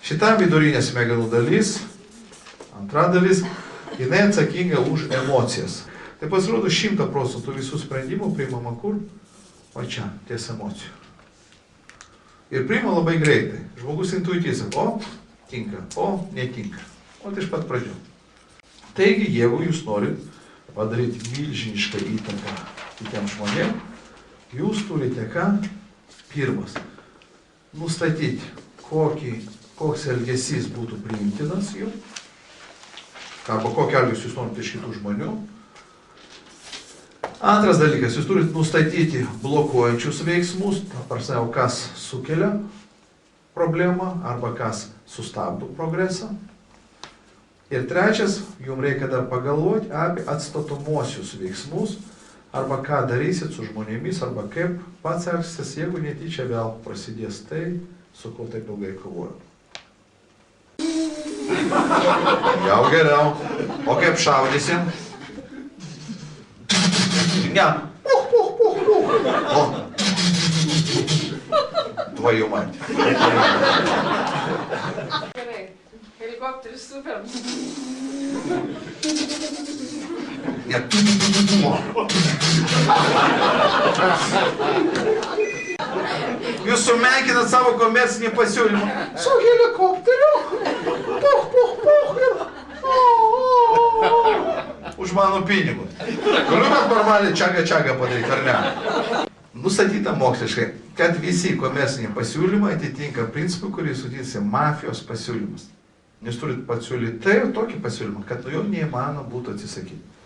Šita vidurinė smegenų dalis, antra dalis, jinai atsakinga už emocijas. Tai pasirodo 100% visų sprendimų priimama kur? O čia, ties emocijų. Ir priima labai greitai. Žmogus intuityviai, o tinka, o netinka. O tai iš pat pradžių. Taigi, jeigu jūs norit padaryti milžinišką įtaką kitiems žmonėms, jūs turite ką? Pirmas, nustatyti, koks elgesys būtų priimtinas jų, arba kokį elgesį jūs norite iš kitų žmonių. Antras dalykas, jūs turite nustatyti blokuojančius veiksmus, prasme, kas sukelia problemą, arba kas sustabdo progresą. Ir trečias, jums reikia dar pagalvoti apie atstatomuosius veiksmus, arba ką darysit su žmonėmis, arba kaip pats elgsitės, jeigu netyčia vėl prasidės tai, su kuo taip ilgai kovoju. Jau geriau. O kaip šaudysim? Ne. O. Твою мать. Gerai. Helikopteris super. Нет. Jūs sumenkinat savo komercinį pasiūlymą. Su helikopteriu. Už mano pinigus. Galiu kad normaliai čiaga padaryti, ar ne? Nustatyta moksliškai, kad visi komerciniai pasiūlymai atitinka principų, kurį sudėsi mafijos pasiūlymas. Nes turit pasiūlyti tai ir tokį pasiūlymą, kad nuo jo neįmanoma būtų atsisakyti.